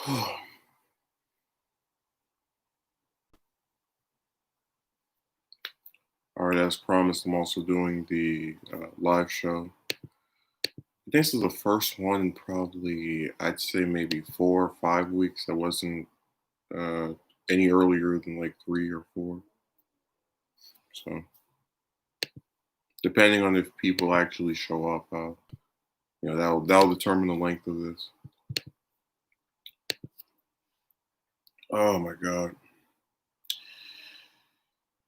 All right, as promised, I'm also doing the live show. This is the first one in probably, I'd say maybe 4 or 5 weeks. I wasn't uh, any earlier than like 3 or 4. So, depending on if people actually show up, that'll determine the length of this. Oh my God.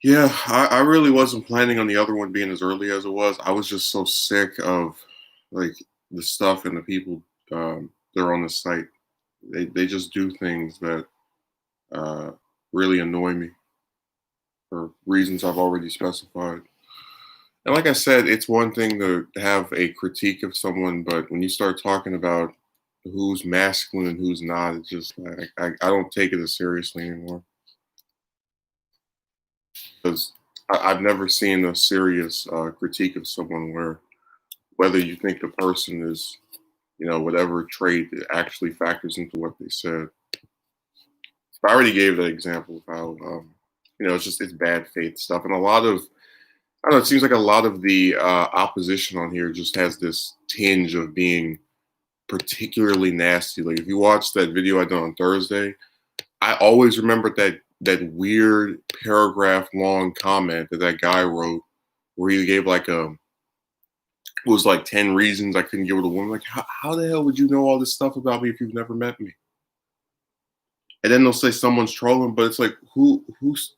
Yeah, I really wasn't planning on the other one being as early as it was. I was just so sick of like the stuff and the people that are on the site. They just do things that uh, really annoy me for reasons I've already specified. And like I said, it's one thing to have a critique of someone, but when you start talking about who's masculine and who's not, it's just I don't take it as seriously anymore because I've never seen a serious critique of someone where whether you think the person is, whatever trait it actually factors into what they said. I already gave that example of how, it's bad faith stuff. And a lot of, I don't know, it seems like a lot of the opposition on here just has this tinge of being particularly nasty. Like if you watch that video I done on Thursday, I always remembered that weird paragraph long comment that guy wrote where he gave like it was like 10 reasons I couldn't get with a woman. Like, how the hell would you know all this stuff about me if you've never met me? And then they'll say someone's trolling, but it's like who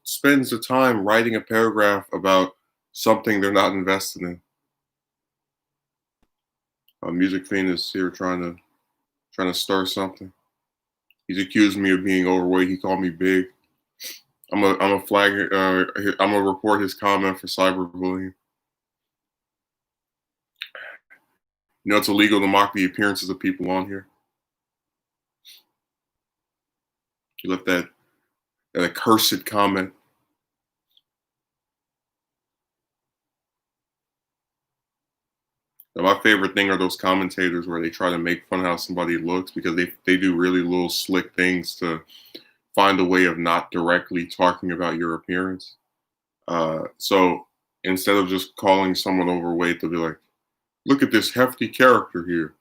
spends the time writing a paragraph about something they're not invested in? Music Fiend is here trying to stir something. He's accused me of being overweight. He called me big. I'm a flag. I'm gonna report his comment for cyberbullying. You know it's illegal to mock the appearances of people on here. He left that accursed comment. Now, my favorite thing are those commentators where they try to make fun of how somebody looks because they do really little slick things to find a way of not directly talking about your appearance. So instead of just calling someone overweight, they'll be like, "Look at this hefty character here."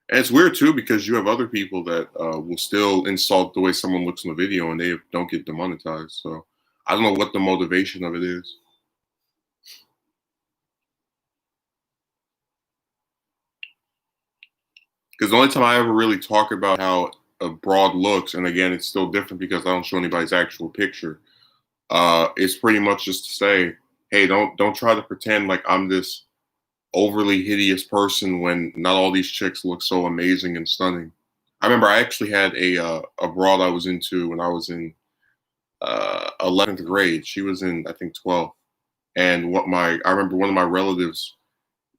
And it's weird too because you have other people that will still insult the way someone looks in the video and they don't get demonetized. So I don't know what the motivation of it is. Because the only time I ever really talk about how a broad looks, and again, it's still different because I don't show anybody's actual picture. It's pretty much just to say, hey, don't try to pretend like I'm this overly hideous person when not all these chicks look so amazing and stunning. I remember I actually had a broad I was into when I was in 11th grade. She was in I think 12th, and I remember one of my relatives.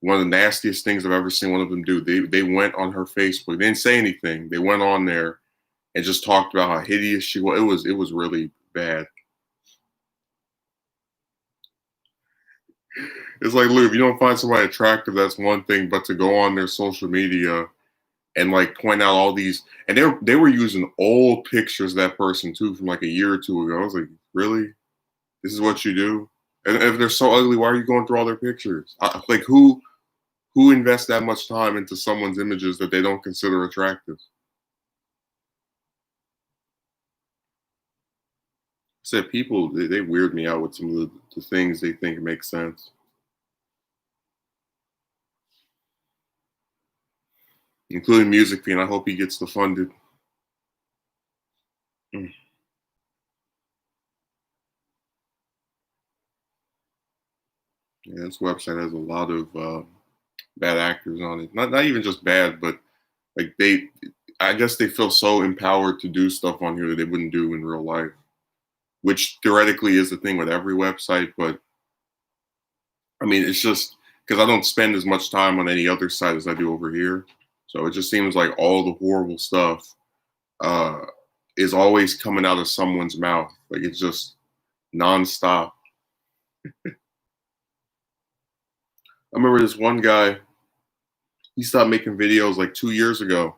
One of the nastiest things I've ever seen one of them do. They went on her Facebook. They didn't say anything. They went on there and just talked about how hideous she was. It was really bad. It's like, look, if you don't find somebody attractive, that's one thing, but to go on their social media and like point out all these, and they were using old pictures of that person too from like a year or two ago. I was like, really? This is what you do? And if they're so ugly, why are you going through all their pictures? Like who invests that much time into someone's images that they don't consider attractive? I said people they weird me out with some of the things they think make sense, including Music Fiend. I hope he gets the funded. Mm. Yeah, this website has a lot of bad actors on it. Not even just bad, but like I guess they feel so empowered to do stuff on here that they wouldn't do in real life, which theoretically is the thing with every website. But I mean, it's just because I don't spend as much time on any other site as I do over here. So it just seems like all the horrible stuff uh, is always coming out of someone's mouth. Like it's just nonstop. I remember this one guy, he stopped making videos like 2 years ago.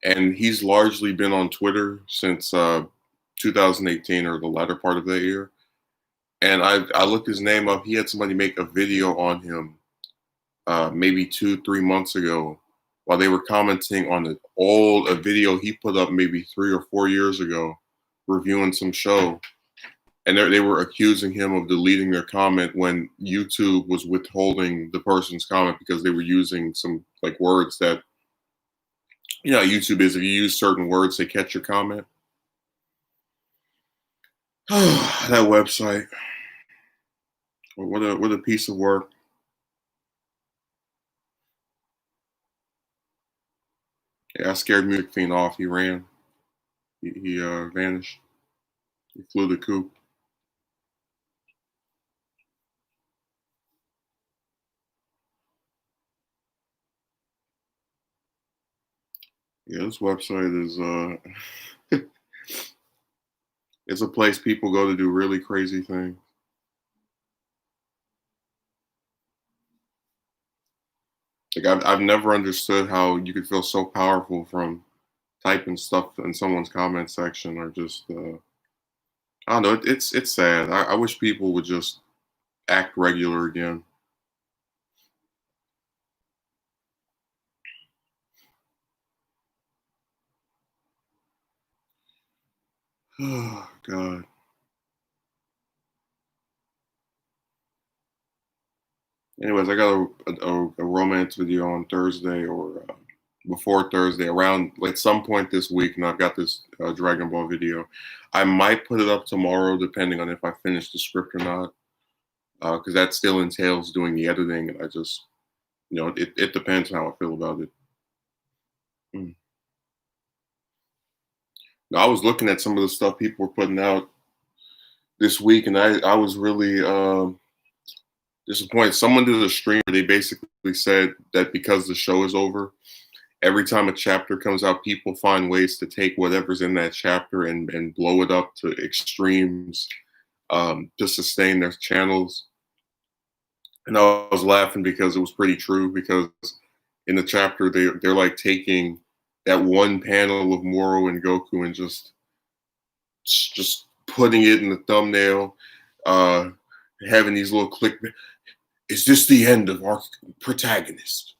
and he's largely been on Twitter since 2018 or the latter part of that year. And I looked his name up. He had somebody make a video on him maybe 2 3 months ago while they were commenting on a video he put up maybe 3 or 4 years ago reviewing some show, and they were accusing him of deleting their comment when YouTube was withholding the person's comment because they were using some like words that, you know, how YouTube is, if you use certain words they catch your comment. That website, what a piece of work. Yeah, I scared Music Fiend off. He ran. He vanished. He flew the coop. Yeah, this website is it's a place people go to do really crazy things. Like I've never understood how you could feel so powerful from typing stuff in someone's comment section, or just I don't know. It's sad. I wish people would just act regular again. Oh God. Anyways, I got a romance video on Thursday, or before Thursday, around like some point this week, and I've got this Dragon Ball video. I might put it up tomorrow, depending on if I finish the script or not, because that still entails doing the editing, and I just, you know, it depends on how I feel about it. Mm. Now, I was looking at some of the stuff people were putting out this week, and I was really disappointed. Someone did a stream where they basically said that because the show is over, every time a chapter comes out, people find ways to take whatever's in that chapter and blow it up to extremes, to sustain their channels. And I was laughing because it was pretty true. Because in the chapter, they're like taking that one panel of Moro and Goku and just putting it in the thumbnail, uh, having these little click. Is this the end of our protagonist?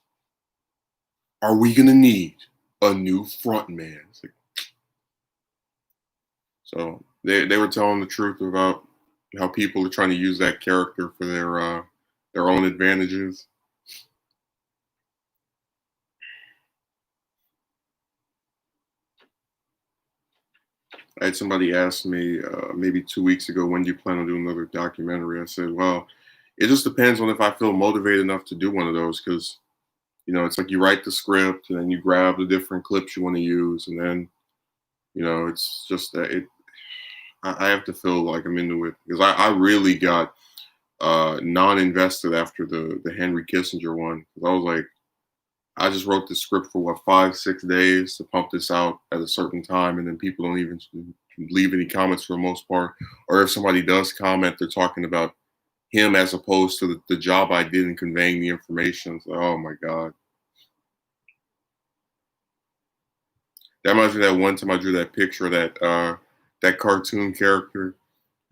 Are we gonna need a new front man? Like, so they were telling the truth about how people are trying to use that character for their own advantages. I had somebody ask me maybe 2 weeks ago, when do you plan on doing another documentary? I said, well, it just depends on if I feel motivated enough to do one of those, because you know it's like you write the script and then you grab the different clips you want to use, and then you know it's just that I have to feel like I'm into it, because I really got non-invested after the Henry Kissinger one. 'Cause I was like, I just wrote the script for what, 5 6 days to pump this out at a certain time, and then people don't even leave any comments for the most part. Or if somebody does comment, they're talking about him as opposed to the job I did in conveying the information. So, oh my God. That reminds me of that one time I drew that picture of that cartoon character,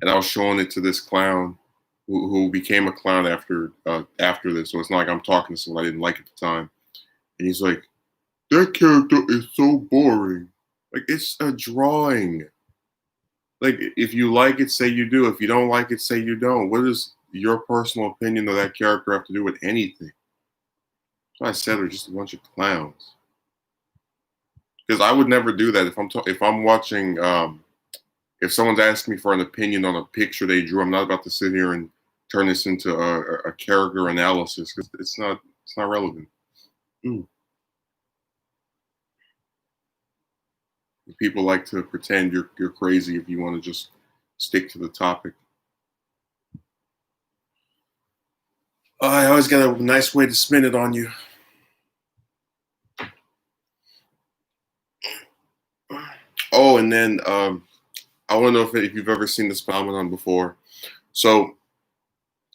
and I was showing it to this clown who became a clown after this. So it's not like I'm talking to someone I didn't like at the time. And he's like, that character is so boring. Like, it's a drawing. Like, if you like it, say you do. If you don't like it, say you don't. What does your personal opinion of that character have to do with anything? So I said they're just a bunch of clowns. Because I would never do that if I'm watching. If someone's asking me for an opinion on a picture they drew, I'm not about to sit here and turn this into a character analysis, because it's not relevant. Mm. People like to pretend you're crazy if you want to just stick to the topic. I always got a nice way to spin it on you. Oh, and then I want to know if you've ever seen this phenomenon before. So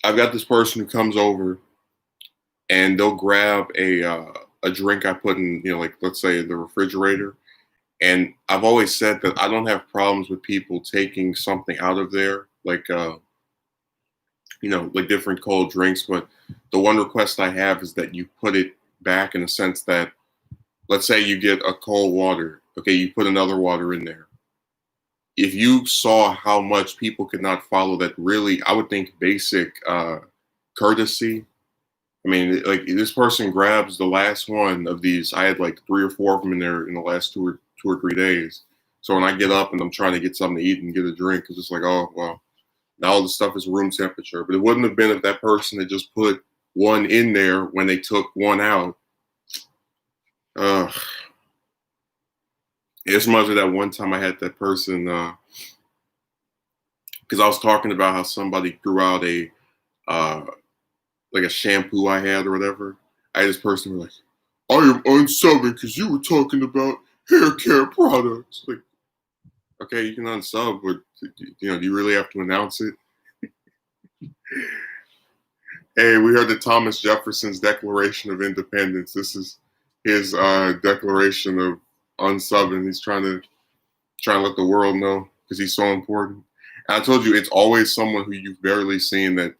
I've got this person who comes over, and they'll grab a drink I put in, you know, like let's say the refrigerator, And I've always said that I don't have problems with people taking something out of there, like like different cold drinks. But the one request I have is that you put it back in the sense that, let's say you get a cold water, okay, you put another water in there. If you saw how much people could not follow that, really, I would think basic courtesy. I mean, like this person grabs the last one of these. I had like 3 or 4 of them in there in the last 2 or 3 days. So when I get up and I'm trying to get something to eat and get a drink, it's just like, oh well, now all the stuff is room temperature. But it wouldn't have been if that person had just put one in there when they took one out. Uh, it's much of that one time I had that person because I was talking about how somebody threw out a uh, like a shampoo I had or whatever. I had this person was like, I am unsubbing because you were talking about hair care products. Like, okay, you can unsub, but do you really have to announce it? Hey, we heard the Thomas Jefferson's Declaration of Independence. This is his declaration of unsubbing. He's trying to let the world know because he's so important. And I told you, it's always someone who you've barely seen that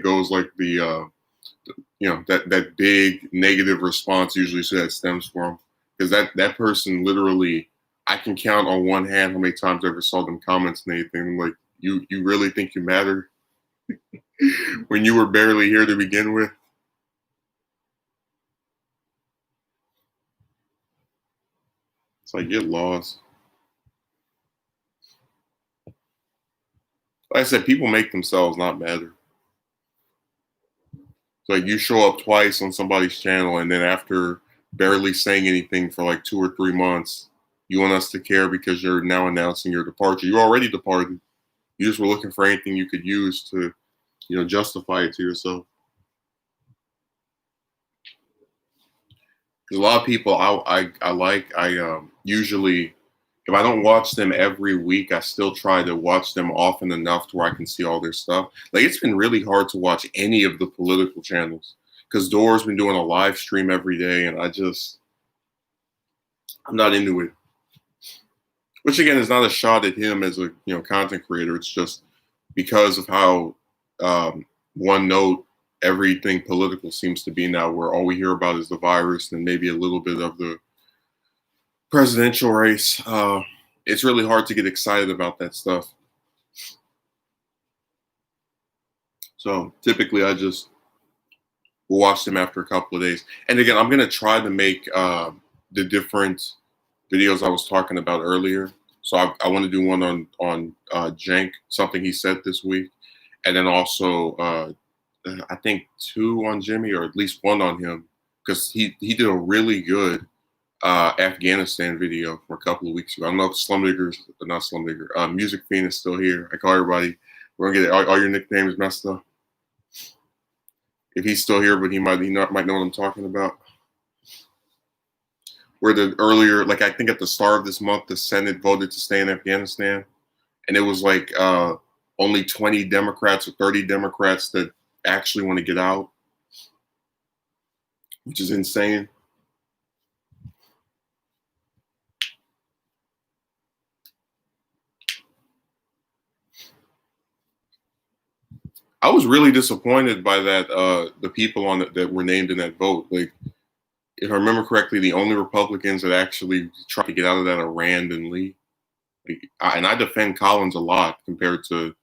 goes like the that big negative response usually so that stems from because that person literally I can count on one hand how many times I ever saw them comments and anything. I'm like, you really think you matter when you were barely here to begin with? It's like get lost. Like I said, people make themselves not matter. It's like you show up twice on somebody's channel and then after barely saying anything for like 2 or 3 months, you want us to care because you're now announcing your departure. You already departed. You just were looking for anything you could use to, justify it to yourself. Because a lot of people I usually if I don't watch them every week, I still try to watch them often enough to where I can see all their stuff. Like it's been really hard to watch any of the political channels because Door's been doing a live stream every day, and I'm not into it. Which again is not a shot at him as a content creator. It's just because of how one note everything political seems to be now, where all we hear about is the virus and maybe a little bit of the presidential race. It's really hard to get excited about that stuff. So typically, I just will watch them after a couple of days. And again, I'm gonna try to make the different videos I was talking about earlier. So I want to do one on Cenk, something he said this week, and then also I think 2 on Jimmy, or at least one on him, because he did a really good Afghanistan video for a couple of weeks ago. I don't know if Slum Diggers, not Slum Digger, Music Fiend is still here. I call everybody. We're gonna get all your nicknames messed up. If he's still here, but might know what I'm talking about. Where the earlier, like I think at the start of this month, the Senate voted to stay in Afghanistan, and it was like only 20 Democrats or 30 Democrats that actually want to get out, which is insane. I was really disappointed by that. The people on that were named in that vote, like if I remember correctly, the only Republicans that actually tried to get out of that are Rand and Lee. And I defend Collins a lot compared to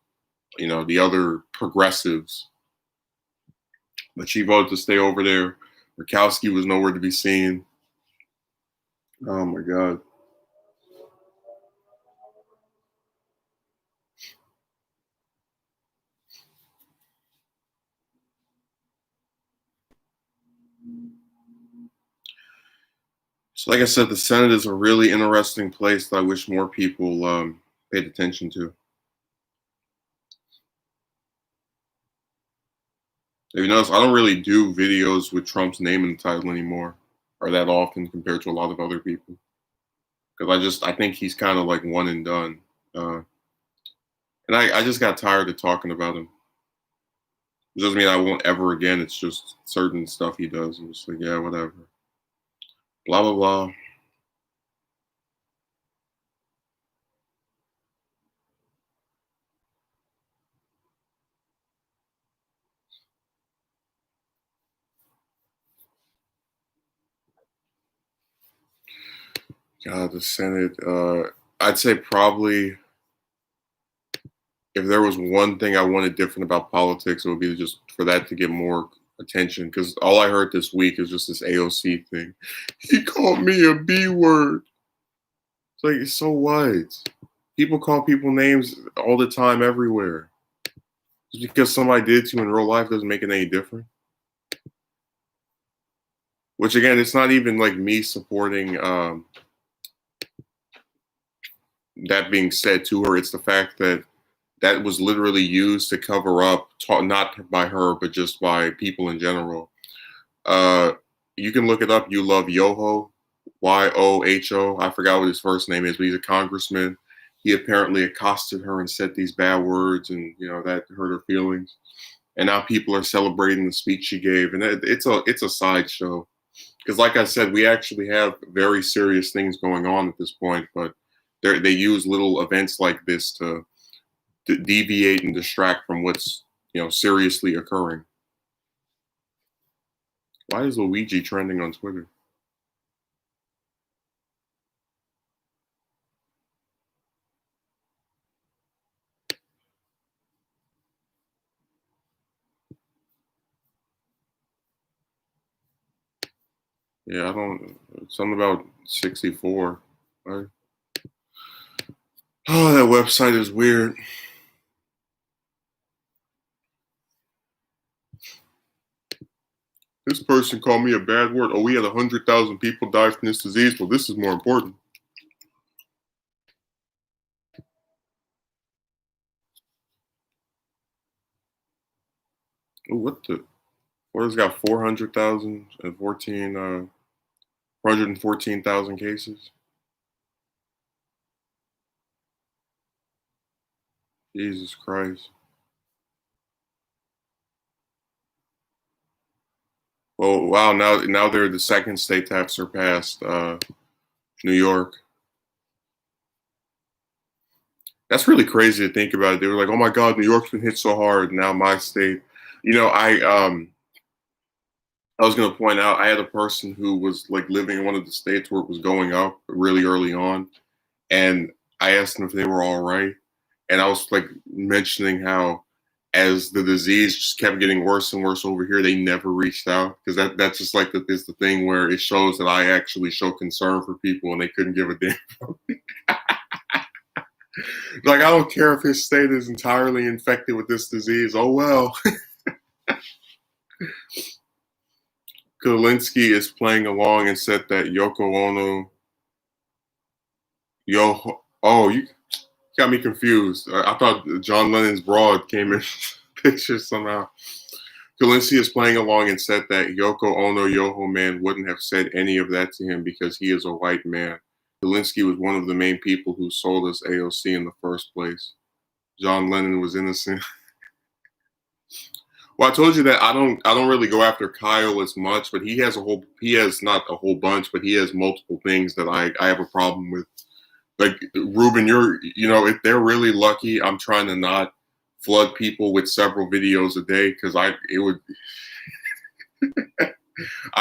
the other progressives, but she voted to stay over there. Murkowski was nowhere to be seen. Oh my god. So, like I said, the Senate is a really interesting place that I wish more people paid attention to. If you notice, I don't really do videos with Trump's name in the title anymore, or that often compared to a lot of other people, because I think he's kind of like one and done, and I just got tired of talking about him. It doesn't mean I won't ever again. It's just certain stuff he does. I'm just like, yeah, whatever. Blah blah blah. The Senate. I'd say probably if there was one thing I wanted different about politics, it would be just for that to get more attention. Because all I heard this week is just this AOC thing. He called me a B word. It's like, so what? People call people names all the time, everywhere. Just because somebody did to you in real life doesn't make it any different. Which again, it's not even like me supporting that being said to her. It's the fact that that was literally used to cover up, not by her, but just by people in general. Uh, you can look it up. You love Yoho, Yoho. I forgot what his first name is, but he's a congressman. He apparently accosted her and said these bad words, and that hurt her feelings. And now people are celebrating the speech she gave, and it's a sideshow. Because, like I said, we actually have very serious things going on at this point, but they use little events like this to deviate and distract from what's seriously occurring. Why is Luigi trending on Twitter? Yeah, I don't. Something about 64. Right? Oh, that website is weird. This person called me a bad word. Oh, we had 100,000 people die from this disease. Well, this is more important. Oh, what the? Florida's got 400,000 and 414,000 cases. Jesus Christ. Oh wow! Now they're the second state to have surpassed New York. That's really crazy to think about it. They were like, "Oh my God, New York's been hit so hard." Now my state. I was going to point out I had a person who was like living in one of the states where it was going up really early on, and I asked them if they were all right, and I was like mentioning how as the disease just kept getting worse and worse over here, they never reached out because that's just like is the thing where it shows that I actually show concern for people and they couldn't give a damn. Like I don't care if his state is entirely infected with this disease. Oh well. Kulinski is playing along and said that Yoko Ono. You got me confused. I thought John Lennon's broad came in picture somehow. Kulinski is playing along and said that Yoko Ono Yoho Man wouldn't have said any of that to him because he is a white man. Kulinski was one of the main people who sold us AOC in the first place. John Lennon was innocent. Well, I told you that I don't really go after Kyle as much, but he has not a whole bunch, but he has multiple things that I have a problem with. Like Ruben, if they're really lucky, I'm trying to not flood people with several videos a day because I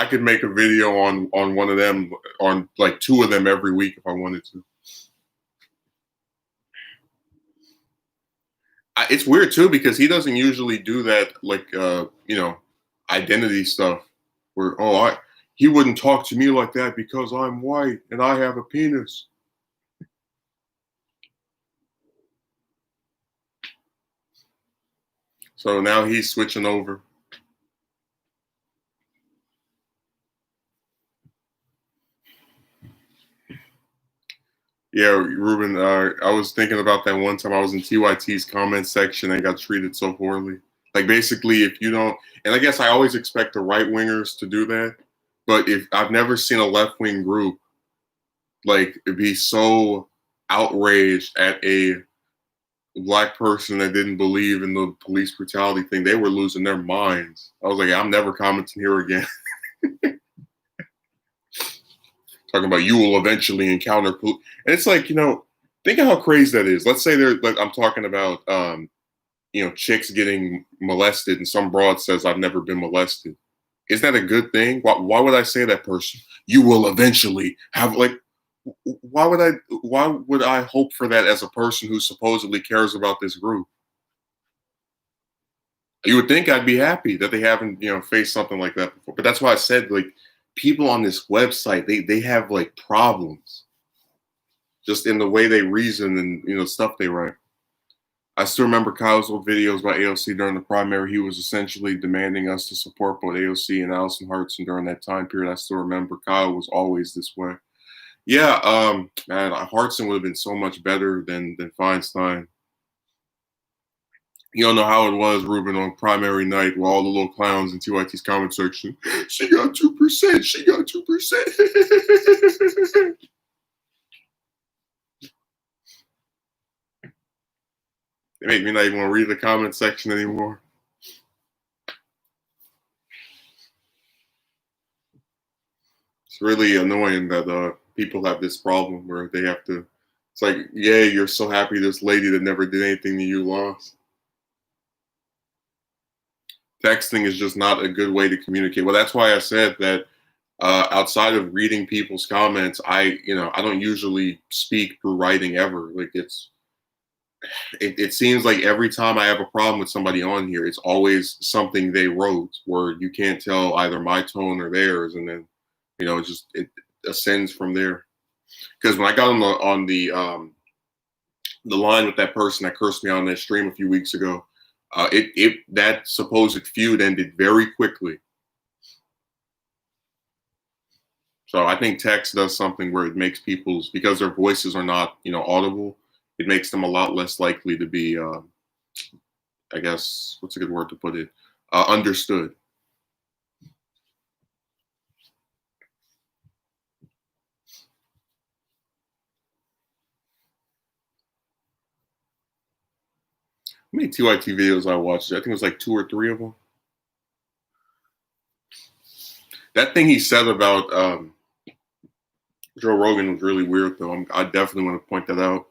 could make a video on one of them, on like two of them every week if I wanted to. It's weird too because he doesn't usually do that, like identity stuff. Where he wouldn't talk to me like that because I'm white and I have a penis. So now he's switching over. Yeah, Ruben, I was thinking about that one time I was in TYT's comment section and got treated so poorly. Like basically, if you don't, and I guess I always expect the right wingers to do that, but if I've never seen a left wing group like be so outraged at a black person that didn't believe in the police brutality thing, they were losing their minds. I was like, I'm never commenting here again. Talking about you will eventually encounter and it's like, think of how crazy that is. Let's say I'm talking about chicks getting molested and some broad says I've never been molested. Is that a good thing? Why would I say that person? You will eventually have, like, Why would I? Why would I hope for that as a person who supposedly cares about this group? You would think I'd be happy that they haven't, faced something like that before. But that's why I said, like, people on this website, they have like problems just in the way they reason and stuff they write. I still remember Kyle's old videos about AOC during the primary. He was essentially demanding us to support both AOC and Allison Hartson during that time period. I still remember Kyle was always this way. Yeah, man, Hartson would have been so much better than Feinstein. You don't know how it was, Ruben, on primary night with all the little clowns in TYT's comment section. She got 2%. She got 2%. They make me not even want to read the comment section anymore. It's really annoying that people have this problem where they have to. It's like, yeah, you're so happy this lady that never did anything to you lost. Texting is just not a good way to communicate. Well, that's why I said that outside of reading people's comments, I don't usually speak through writing ever. Like it seems like every time I have a problem with somebody on here, it's always something they wrote where you can't tell either my tone or theirs, and then it ascends from there. Because when I got on the line with that person that cursed me out on that stream a few weeks ago, that supposed feud ended very quickly. So I think text does something where it makes people's, because their voices are not audible, it makes them a lot less likely to be, I guess, what's a good word to put it, understood. How many TYT videos I watched? I think it was like 2 or 3 of them. That thing he said about Joe Rogan was really weird, though. I definitely want to point that out.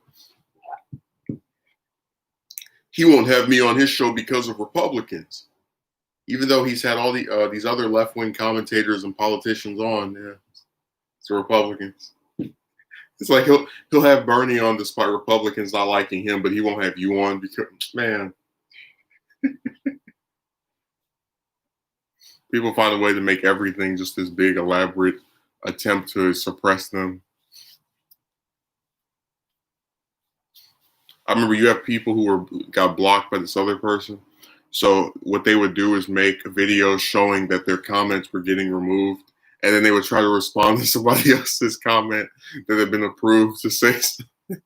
He won't have me on his show because of Republicans, even though he's had all these other left-wing commentators and politicians on. Yeah, it's the Republicans. It's like he'll have Bernie on despite Republicans not liking him, but he won't have you on because, man, people find a way to make everything just this big, elaborate attempt to suppress them. I remember you have people who got blocked by this other person. So what they would do is make videos showing that their comments were getting removed, and then they would try to respond to somebody else's comment that had been approved to say something.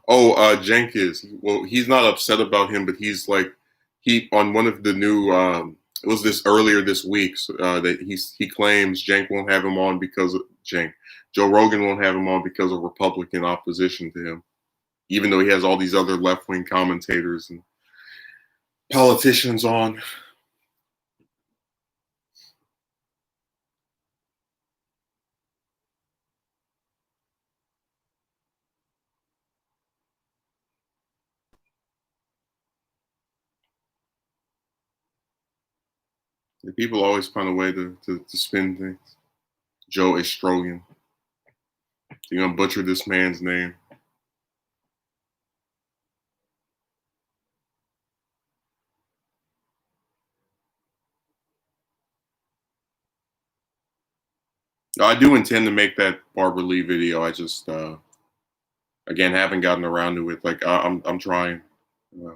Oh, Jenkins. Well, he's not upset about him, but he's like, he on one of the new. It was this earlier this week that he claims Cenk won't have him on because of Joe Rogan won't have him on because of Republican opposition to him, even though he has all these other left-wing commentators and politicians on. The people always find a way to spin things. Joe Estrogen. You're gonna butcher this man's name. I do intend to make that Barbara Lee video. I just again haven't gotten around to it. Like I'm trying.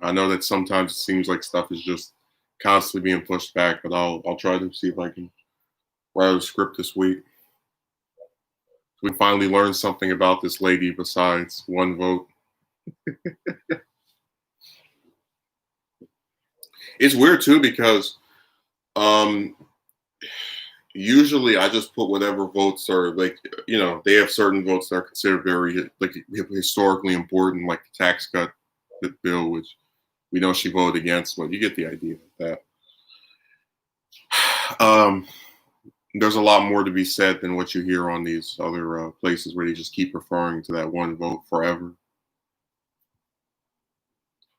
I know that sometimes it seems like stuff is just constantly being pushed back, but I'll try to see if I can write a script this week. We finally learned something about this lady besides one vote. It's weird too because usually I just put whatever votes are like, they have certain votes that are considered very like historically important, like the tax cut bill, which we know she voted against, but you get the idea of that. There's a lot more to be said than what you hear on these other places where they just keep referring to that one vote forever.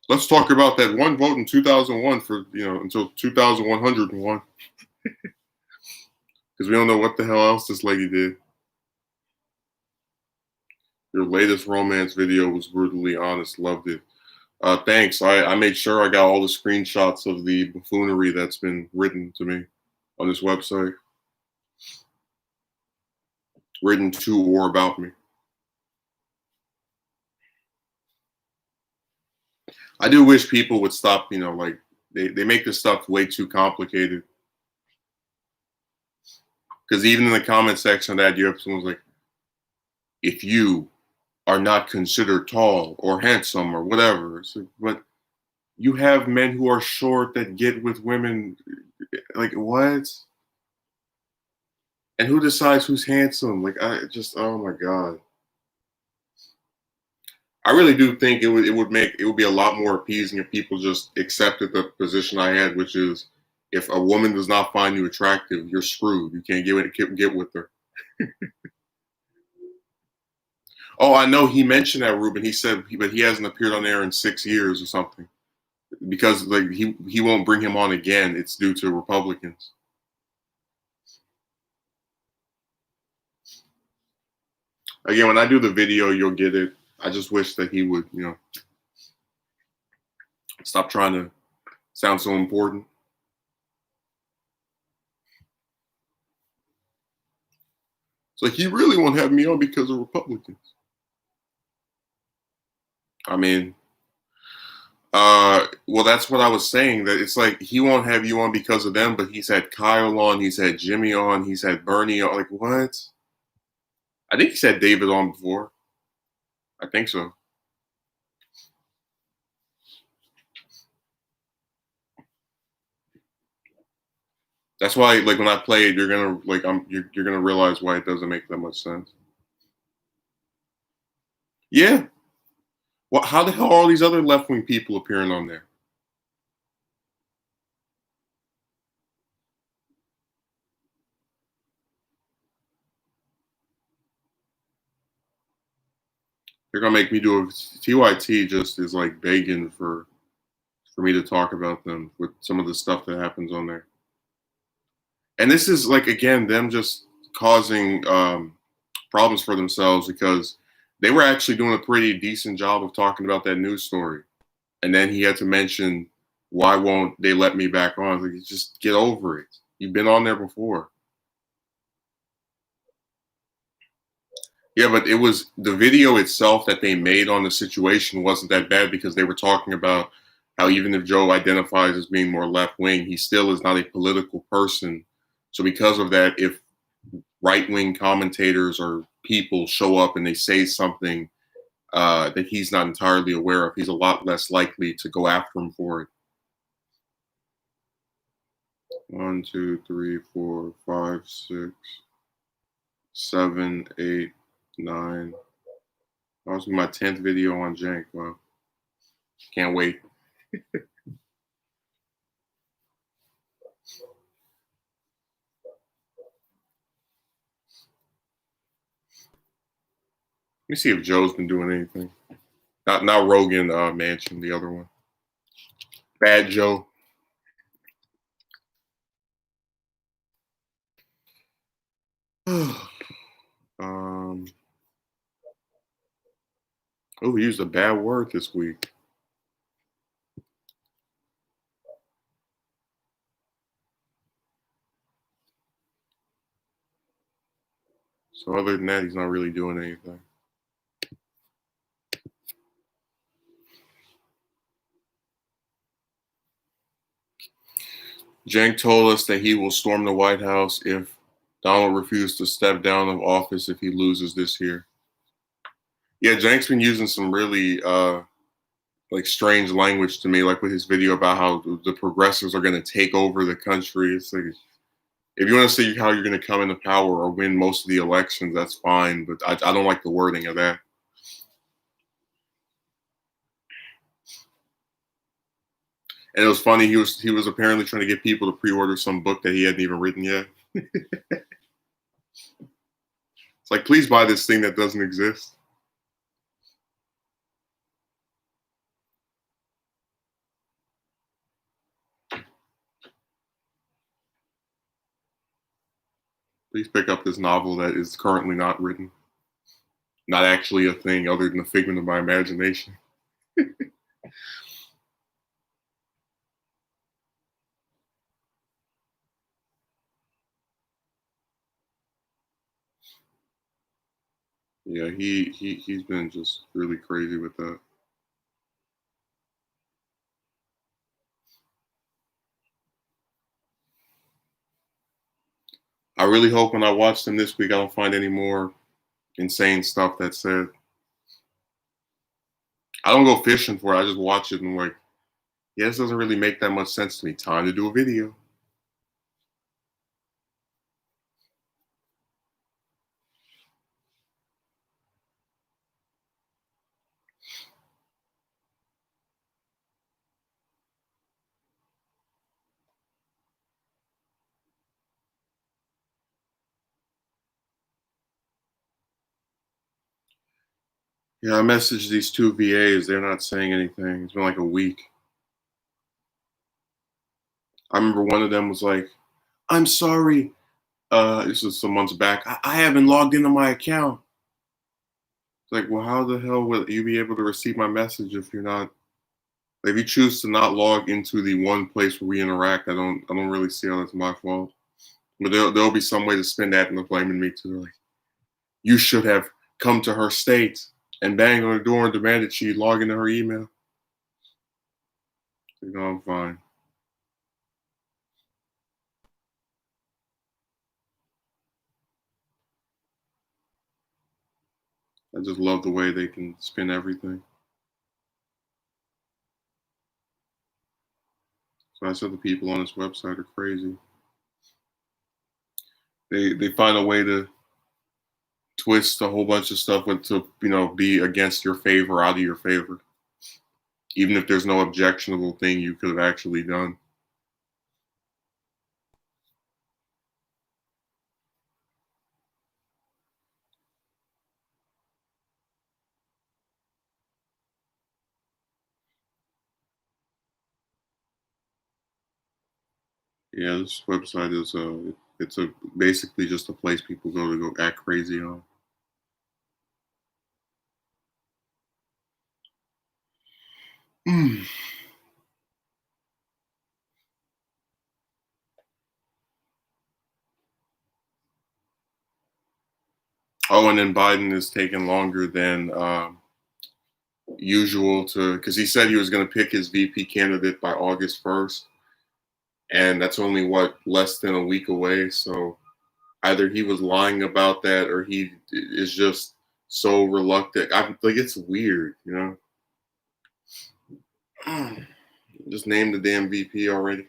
Let's talk about that one vote in 2001 for until 2101, because we don't know what the hell else this lady did. Your latest romance video was brutally honest. Loved it. Thanks. I made sure I got all the screenshots of the buffoonery that's been written to me on this website, written to or about me. I do wish people would stop, like they make this stuff way too complicated. Because even in the comment section of that, you have someone's like, if you are not considered tall or handsome or whatever, it's like, but you have men who are short that get with women. Like, what? And who decides who's handsome? Like, I just, oh my God. I really do think it would be a lot more appeasing if people just accepted the position I had, which is if a woman does not find you attractive, you're screwed. You can't get with her. Oh, I know he mentioned that, Ruben. He said, but he hasn't appeared on there in 6 years or something because like he won't bring him on again. It's due to Republicans. Again, when I do the video, you'll get it. I just wish that he would, stop trying to sound so important. It's like he really won't have me on because of Republicans. I mean, well, that's what I was saying. That it's like he won't have you on because of them, but he's had Kyle on, he's had Jimmy on, he's had Bernie on. Like what? I think he's had David on before. I think so. That's why, like, when I play it, you're gonna like, you're gonna realize why it doesn't make that much sense. Yeah. Well, how the hell are all these other left wing people appearing on there? They're gonna make me do a TYT. Just is like begging for me to talk about them with some of the stuff that happens on there. And this is like again them just causing problems for themselves because they were actually doing a pretty decent job of talking about that news story, and then he had to mention why won't they let me back on? Like, just get over it. You've been on there before. Yeah, but it was the video itself that they made on the situation wasn't that bad because they were talking about how even if Joe identifies as being more left wing, he still is not a political person. So because of that, if right wing commentators or people show up and they say something that he's not entirely aware of, he's a lot less likely to go after him for it. 1, 2, 3, 4, 5, 6, 7, 8, 9. That was my 10th video on Jank. Wow. Can't wait. Let me see if Joe's been doing anything. Not Rogan Mansion, the other one. Bad Joe. Oh, he used a bad word this week. So other than that, he's not really doing anything. Jank told us that he will storm the White House if Donald refuses to step down of office if he loses this year. Yeah, Jank's been using some really like strange language to me, like with his video about how the progressives are going to take over the country. It's like if you want to see how you're going to come into power or win most of the elections, that's fine, but I don't like the wording of that. And it was funny. He was apparently trying to get people to pre-order some book that he hadn't even written yet. It's like, please buy this thing that doesn't exist. Please pick up this novel that is currently not written. not actually a thing other than a figment of my imagination. Yeah, he's been just really crazy with that. I really hope when I watch them this week, I don't find any more insane stuff that's said. I don't go fishing for it. I just watch it and I'm like, yeah, this doesn't really make that much sense to me. Time to do a video. Yeah, I messaged these two VAs. They're not saying anything. It's been like a week. I remember one of them was like, I'm sorry. This was some months back. I haven't logged into my account. It's like, well, how the hell will you be able to receive my message if you're not? If you choose to not log into the one place where we interact, I don't really see how that's my fault. But there'll be some way to spin that and they're blaming me too. Like, you should have come to her state and banged on the door and demanded she log into her email. You know, I'm fine. I just love the way they can spin everything. So I said the people on this website are crazy. They find a way to twist a whole bunch of stuff with to be against your favor, out of your favor, even if there's no objectionable thing you could have actually done. Yeah, this website is it's a basically just a place people go to go act crazy on. Mm. Oh, and then Biden is taking longer than usual to because he said he was going to pick his VP candidate by August 1st, and that's only what less than a week away. So either he was lying about that or he is just so reluctant. I like it's weird. Just name the damn VP already.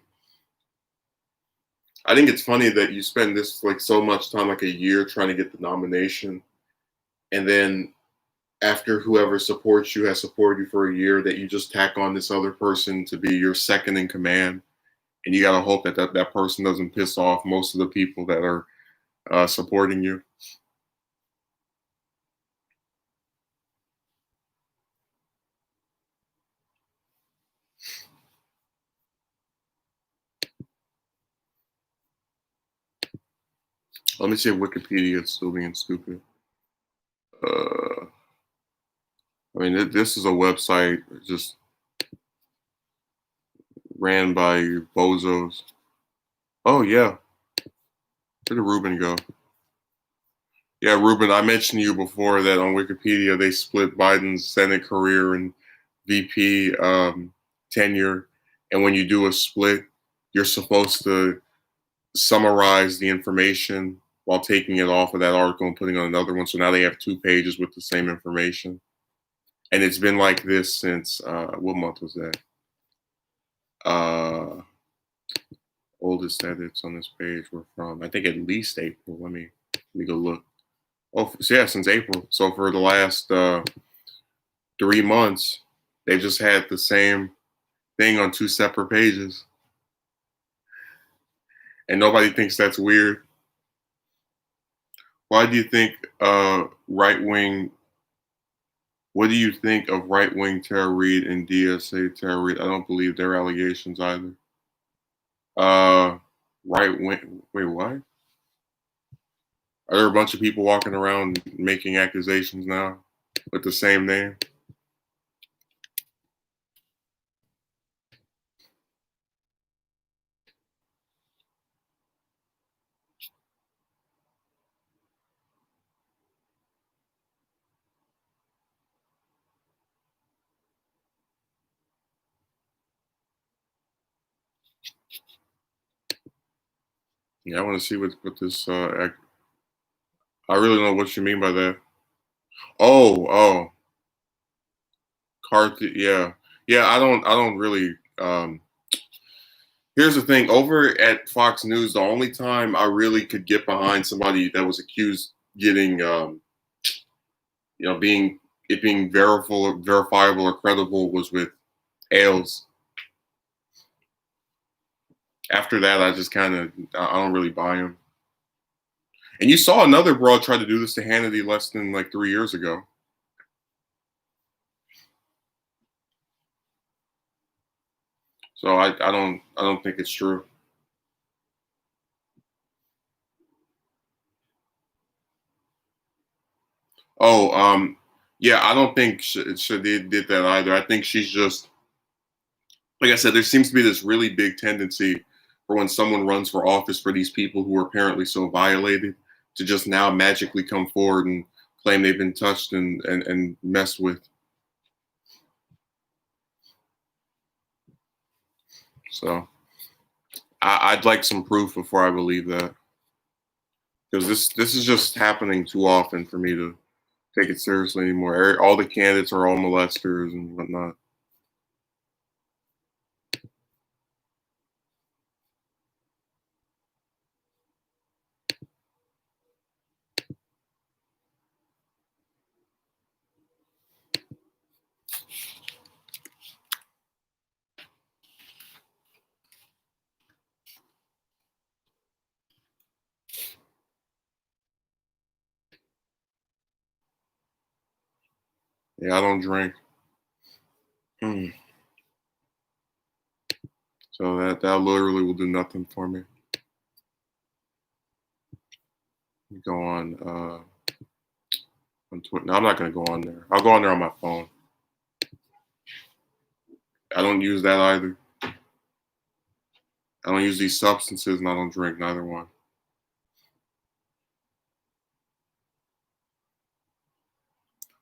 I think it's funny that you spend this like so much time, like a year, trying to get the nomination, and then after whoever supports you has supported you for a year, that you just tack on this other person to be your second in command, and you gotta hope that that person doesn't piss off most of the people that are supporting you. Let me see if Wikipedia is still being stupid. Uh, I mean, this is a website just ran by bozos. Oh yeah, where did Ruben go? Yeah, Ruben, I mentioned to you before that on Wikipedia they split Biden's Senate career and VP tenure, and when you do a split, you're supposed to summarize the information while taking it off of that article and putting on another one. So now they have 2 pages with the same information, and it's been like this since what month was that? Uh, Oldest edits on this page were from I think at least April. Let me go look. Oh, so yeah, since April. So for the last 3 months, they've just had the same thing on 2 separate pages, and nobody thinks that's weird. Why do you think right wing? What do you think of right wing Tara Reid and DSA Tara Reid? I don't believe their allegations either. Uh, right wing. Wait, what? Are there a bunch of people walking around making accusations now with the same name? Yeah, I want to see what this. I really don't know what you mean by that. Oh, Carth. Yeah, yeah. I don't really. Here's the thing. Over at Fox News, the only time I really could get behind somebody that was accused getting, being it being verifiable or credible was with Ailes. After that, I just kind of I don't really buy him. And you saw another broad try to do this to Hannity less than like 3 years ago. So I don't think it's true. Oh, yeah, I don't think Shadid did that either. I think she's just like I said. There seems to be this really big tendency for when someone runs for office for these people who are apparently so violated to just now magically come forward and claim they've been touched and messed with. So I'd like some proof before I believe that because this is just happening too often for me to take it seriously anymore. All the candidates are all molesters and whatnot. Yeah, I don't drink. Mm. So that literally will do nothing for me. Go on Twitter. No, I'm not gonna go on there. I'll go on there on my phone. I don't use that either. I don't use these substances and I don't drink neither one.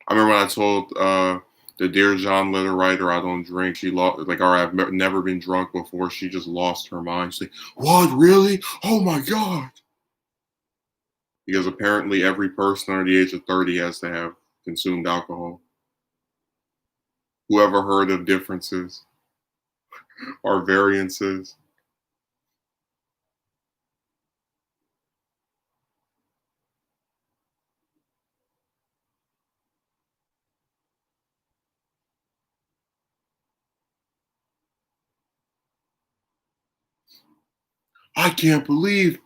I remember when I told the Dear John letter writer I don't drink. She lost like, all right, never been drunk before. She just lost her mind. She's like, what, really? Oh my god! Because apparently every person under the age of 30 has to have consumed alcohol. Whoever heard of differences or variances? I can't believe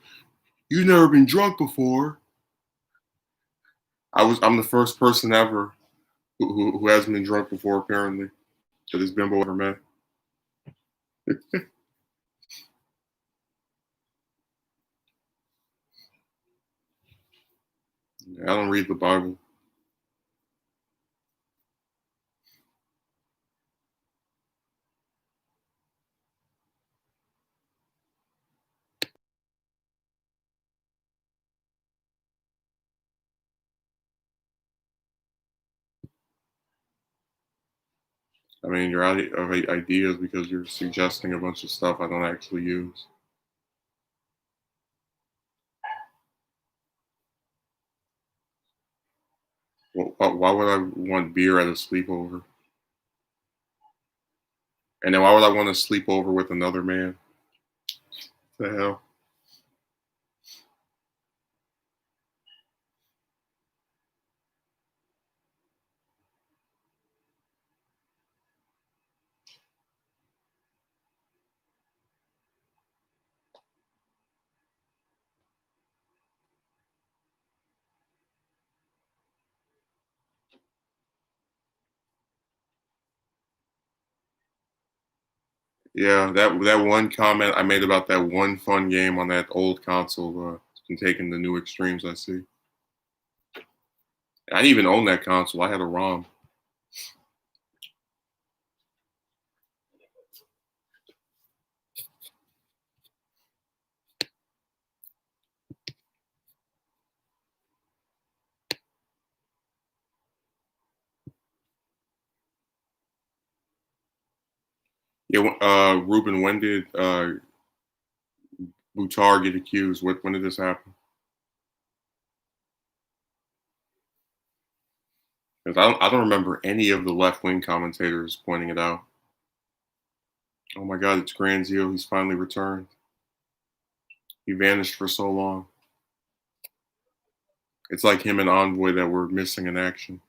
you've never been drunk before. I'm the first person ever who hasn't been drunk before, apparently, that this bimbo ever met. I don't read the Bible. I mean, you're out of ideas because you're suggesting a bunch of stuff I don't actually use. Well, why would I want beer at a sleepover? And then why would I want to sleep over with another man? The hell? Yeah, that one comment I made about that one fun game on that old console has been taking the new extremes I see. I didn't even own that console. I had a ROM. Yeah, Ruben, when did Buttar get accused? When did this happen? Because I don't remember any of the left wing commentators pointing it out. Oh my God, it's Granzio. He's finally returned. He vanished for so long. It's like him and Envoy that were missing in action.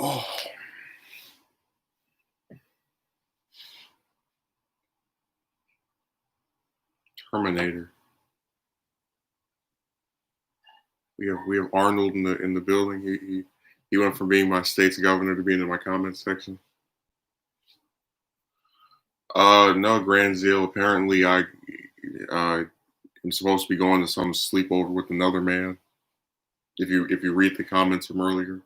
Oh, Terminator. We have Arnold in the building. He went from being my state's governor to being in my comments section. No, Grand Zeal. Apparently, I am supposed to be going to some sleepover with another man. If you read the comments from earlier,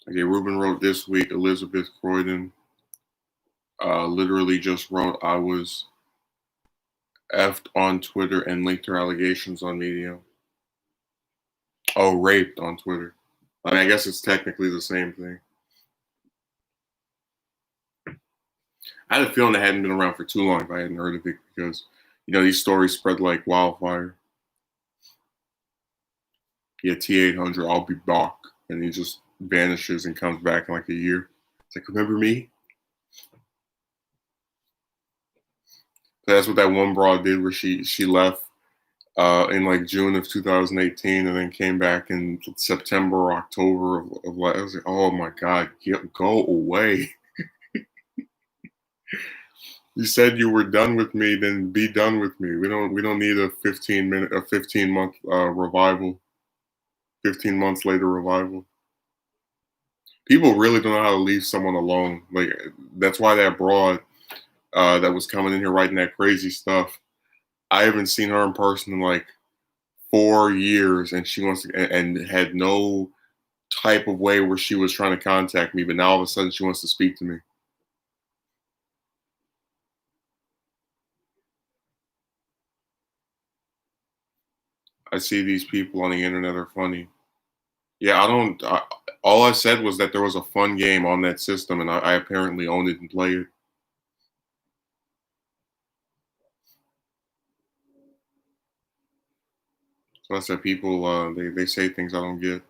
okay, Ruben wrote this week. Elizabeth Croydon literally just wrote, "I was effed on Twitter and linked her allegations on Medium." Oh, raped on Twitter. I mean, I guess it's technically the same thing. I had a feeling it hadn't been around for too long if I hadn't heard of it because, these stories spread like wildfire. Yeah, T800, I'll be back. And he just vanishes and comes back in like a year. It's like, remember me? So that's what that one broad did where she left in like June of 2018 and then came back in September or October of like, I was like, oh my God, go away. You said you were done with me, then be done with me. We don't need a 15-month revival, 15 months later revival. People really don't know how to leave someone alone. Like that's why that broad that was coming in here writing that crazy stuff. I haven't seen her in person in like 4 years, and she wants to and had no type of way where she was trying to contact me, but now all of a sudden she wants to speak to me. I see these people on the internet are funny. Yeah, I don't. All I said was that there was a fun game on that system, and I apparently owned it and played it. So I said people they say things I don't get.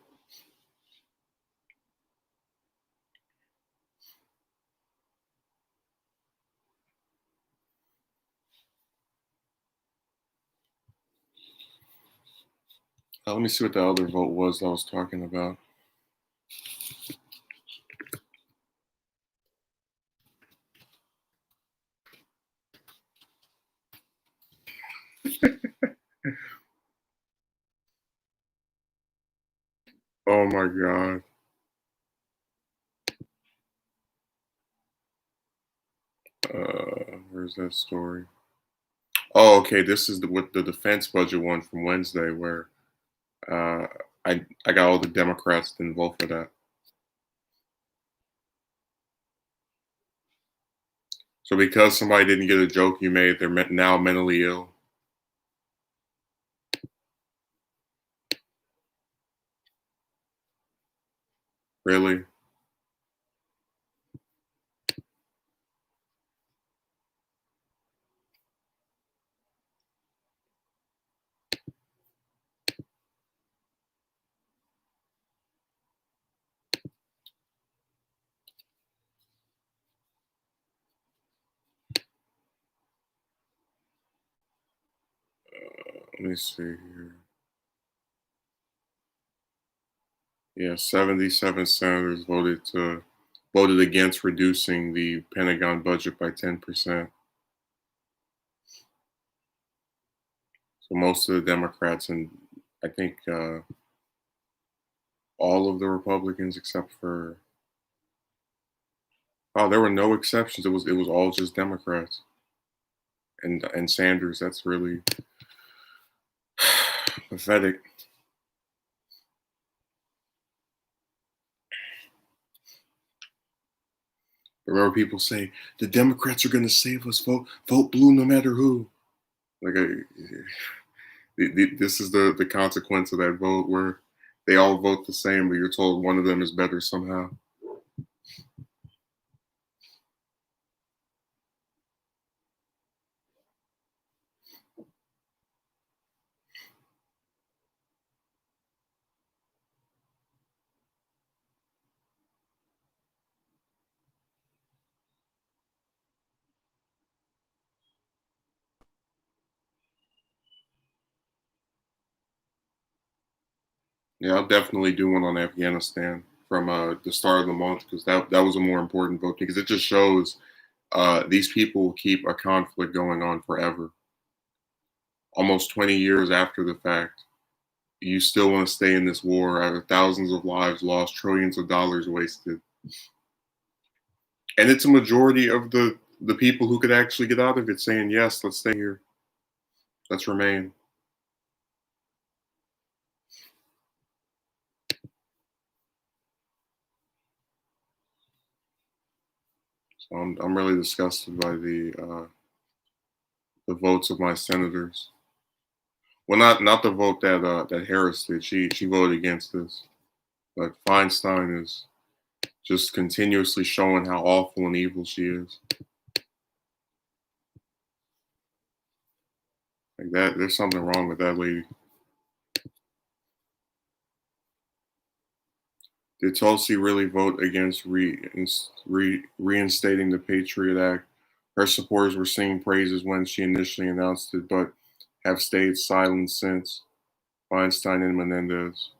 Let me see what the other vote was I was talking about. Oh my God. Where's that story? Oh, okay. This is with the defense budget one from Wednesday, where uh, I got all the Democrats to vote for that. So because somebody didn't get a joke you made, they're now mentally ill. Really? Let me see here. Yeah, 77 senators voted against reducing the Pentagon budget by 10%. So most of the Democrats and I think all of the Republicans except for there were no exceptions. It was all just Democrats and Sanders. That's really pathetic. Remember people say the Democrats are going to save us. Vote blue no matter who. Like this is the consequence of that vote where they all vote the same, but you're told one of them is better somehow. Yeah, I'll definitely do one on Afghanistan from the start of the month because that was a more important vote because it just shows these people keep a conflict going on forever, almost 20 years after the fact. You still want to stay in this war after thousands of lives lost, trillions of dollars wasted, and it's a majority of the people who could actually get out of it saying yes, let's stay here, let's remain. So I'm really disgusted by the votes of my senators. Well, not the vote that Harris did. She voted against this, but Feinstein is just continuously showing how awful and evil she is. Like that, there's something wrong with that lady. Did Tulsi really vote against reinstating the Patriot Act? Her supporters were singing praises when she initially announced it, but have stayed silent since. Feinstein and Menendez.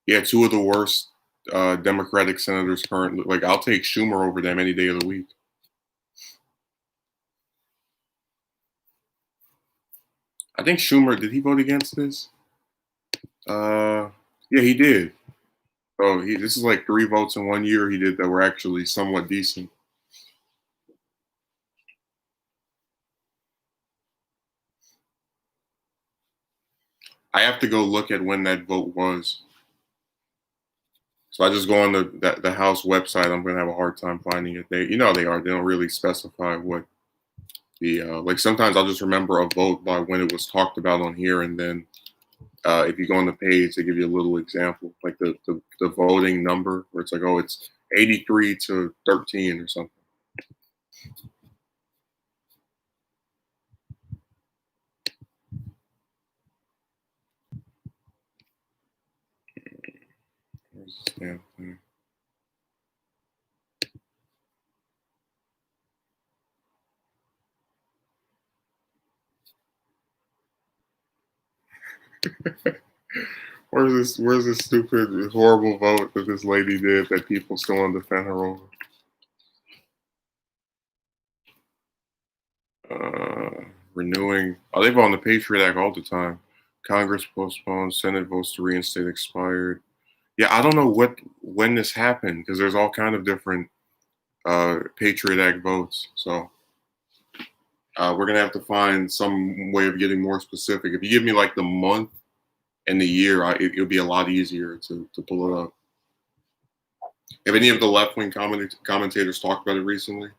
Yeah, two of the worst Democratic senators currently. Like, I'll take Schumer over them any day of the week. I think Schumer, did he vote against this? Uh, yeah, he did. Oh, this is like 3 votes in 1 year he did that were actually somewhat decent. I have to go look at when that vote was. So I just go on the House website. I'm gonna have a hard time finding it. How they are. They don't really specify what the like. Sometimes I'll just remember a vote by when it was talked about on here, and then if you go on the page, they give you a little example, like the voting number, where it's like, oh, it's 83 to 13 or something. Where's this damn thing? Where's this stupid, horrible vote that this lady did that people still want to defend her over? Renewing. Oh, they vote on the Patriot Act all the time. Congress postponed. Senate votes to reinstate expired. Yeah, I don't know when this happened because there's all kind of different Patriot Act votes. So we're gonna have to find some way of getting more specific. If you give me like the month and the year, it'll be a lot easier to pull it up. Have any of the left wing commentators talked about it recently?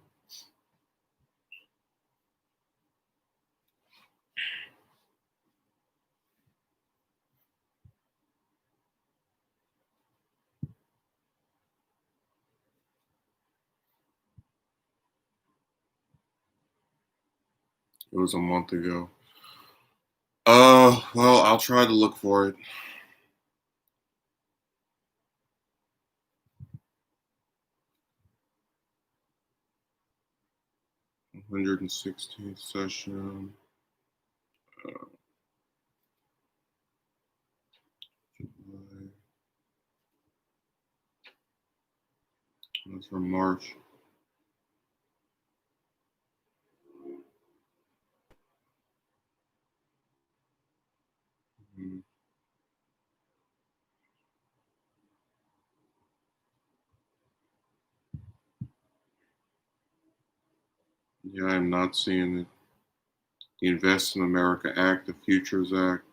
It was a month ago. Well, I'll try to look for it. 116th session. That's from March. Mhm. Yeah, I'm not seeing it. The Invest in America Act, the Futures Act.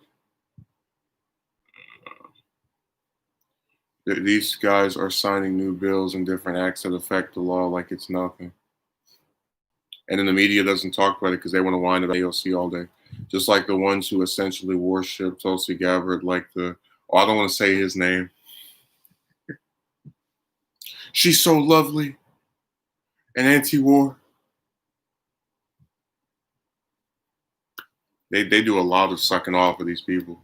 These guys are signing new bills and different acts that affect the law like it's nothing. And then the media doesn't talk about it because they want to whine about AOC all day. Just like the ones who essentially worship Tulsi Gabbard, like I don't want to say his name. She's so lovely and anti-war. They do a lot of sucking off of these people.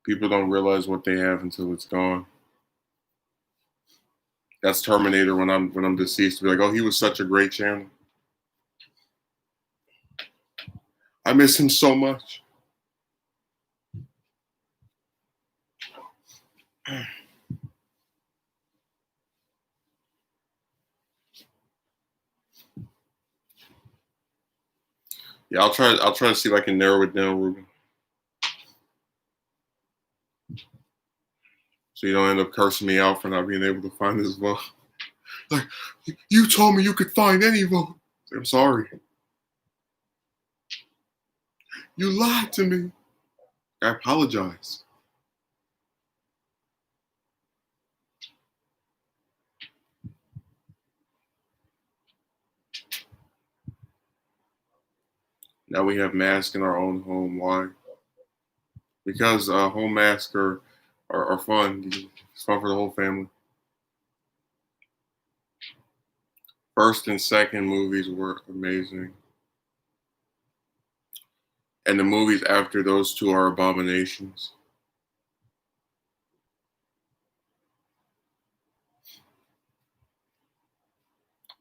People don't realize what they have until it's gone. That's Terminator when I'm deceased. To be like, oh, he was such a great channel. I miss him so much. Yeah, I'll try to see if I can narrow it down, Ruben. So you don't end up cursing me out for not being able to find this vote. Like, you told me you could find any vote. I'm sorry. You lied to me. I apologize. Now we have masks in our own home. Why? Because home masks are fun. It's fun for the whole family. First and second movies were amazing. And the movies after those two are abominations.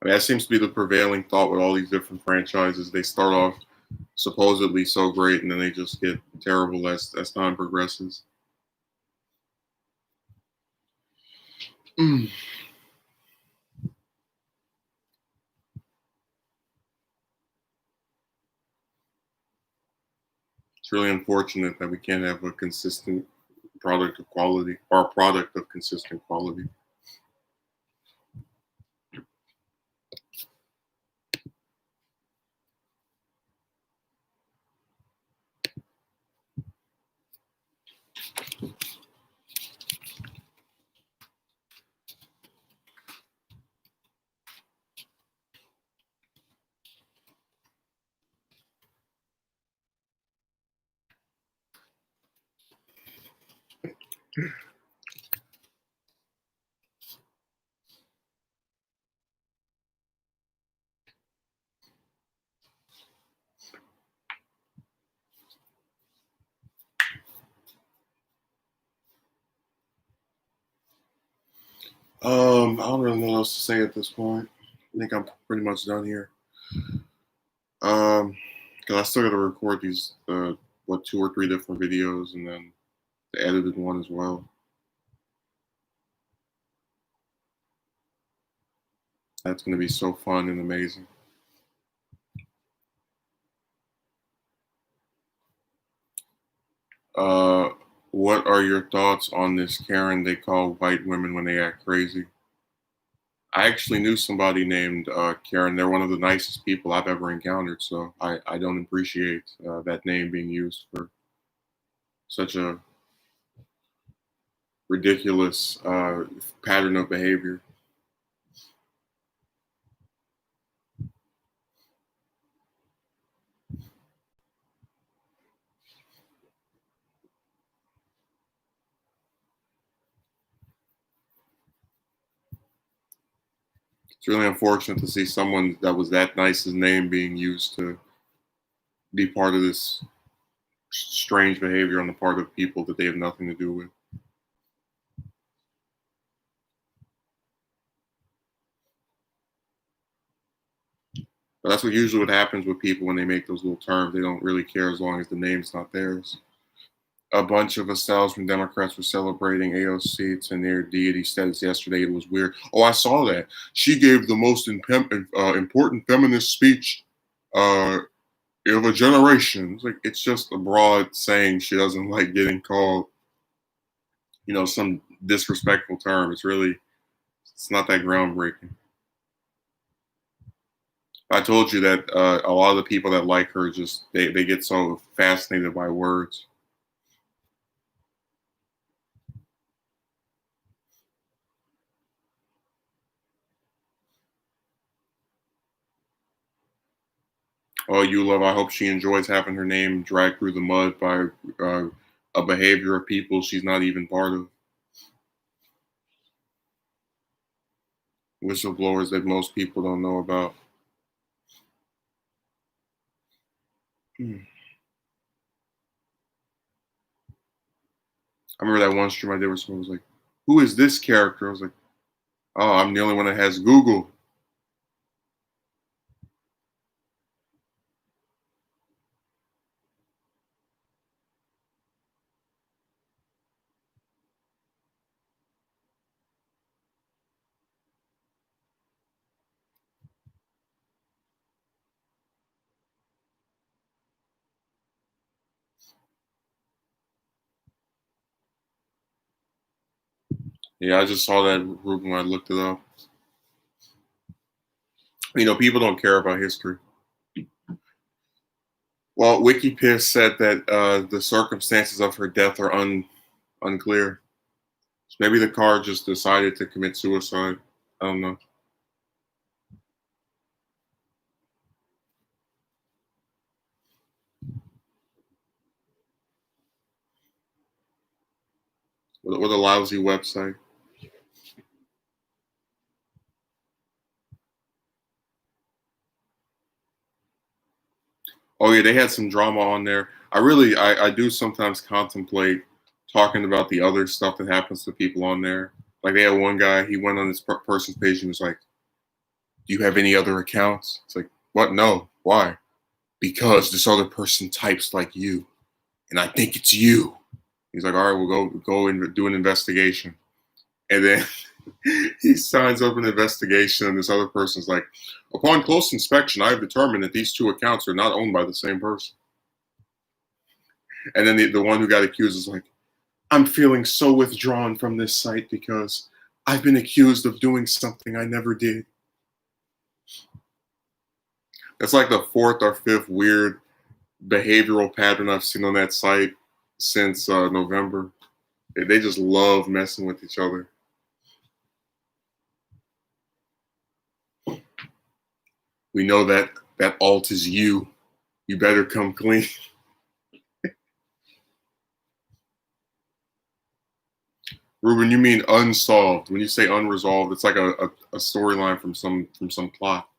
I mean, that seems to be the prevailing thought with all these different franchises. They start off supposedly so great, and then they just get terrible as time progresses. Mm. It's really unfortunate that we can't have a consistent product of quality or a product of consistent quality. I don't really know what else to say at this point. I think I'm pretty much done here. Because I still got to record these, two or three different videos, and then the edited one as well. That's going to be so fun and amazing. Uh, what are your thoughts on this Karen they call white women when they act crazy? I actually knew somebody named Karen. They're one of the nicest people I've ever encountered. So I don't appreciate that name being used for such a ridiculous pattern of behavior. It's really unfortunate to see someone that was that nice's name being used to be part of this strange behavior on the part of people that they have nothing to do with. But that's what happens with people when they make those little terms. They don't really care as long as the name's not theirs. A bunch of establishment Democrats were celebrating AOC to near deity status yesterday. It was weird. Oh, I saw that. She gave the most important feminist speech uh, of a generation. It's just a broad saying she doesn't like getting called, some disrespectful term. It's not that groundbreaking. I told you that a lot of the people that like her just they get so fascinated by words. Oh, you love. I hope she enjoys having her name dragged through the mud by uh, a behavior of people she's not even part of. Whistleblowers that most people don't know about. Hmm. I remember that one stream I did where someone was like, "Who is this character?" I was like, "Oh, I'm the only one that has Google." Yeah, I just saw that Ruben when I looked it up. People don't care about history. Well, WikiPiss said that the circumstances of her death are unclear. So maybe the car just decided to commit suicide. I don't know. What a lousy website. Oh yeah, they had some drama on there. I do sometimes contemplate talking about the other stuff that happens to people on there. Like they had one guy, he went on this person's page and was like, "Do you have any other accounts?" It's like, "What? No. Why?" "Because this other person types like you, and I think it's you." He's like, "All right, we'll go and do an investigation." And then he signs up an investigation, and this other person's like, "Upon close inspection, I have determined that these two accounts are not owned by the same person." And then the one who got accused is like, "I'm feeling so withdrawn from this site because I've been accused of doing something I never did." That's like the fourth or fifth weird behavioral pattern I've seen on that site since November. They just love messing with each other. We know that alt is you. You better come clean. Ruben, you mean unsolved. When you say unresolved, it's like a storyline from some plot.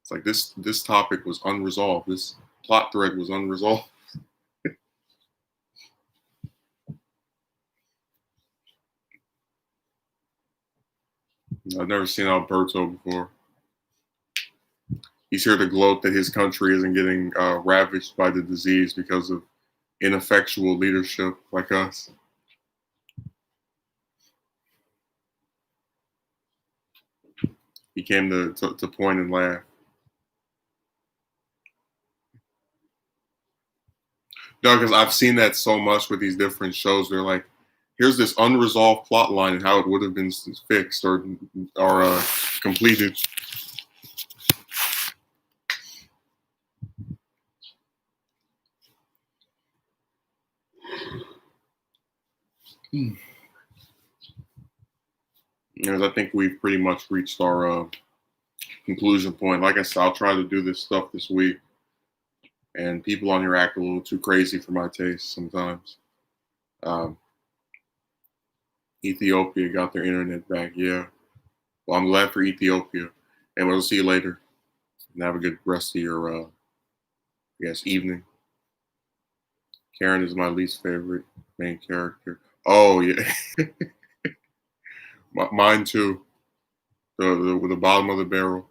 It's like this topic was unresolved. This plot thread was unresolved. I've never seen Alberto before. He's here to gloat that his country isn't getting ravaged by the disease because of ineffectual leadership like us. He came to point and laugh. No, because I've seen that so much with these different shows. They're like, here's this unresolved plot line and how it would have been fixed or completed. Because I think we've pretty much reached our conclusion point. Like I said, I'll try to do this stuff this week. And people on here act a little too crazy for my taste sometimes. Um, Ethiopia got their internet back. Yeah. Well, I'm glad for Ethiopia. And we'll see you later. And have a good rest of your, I guess, evening. Karen is my least favorite main character. Oh yeah, mine too. The bottom of the barrel.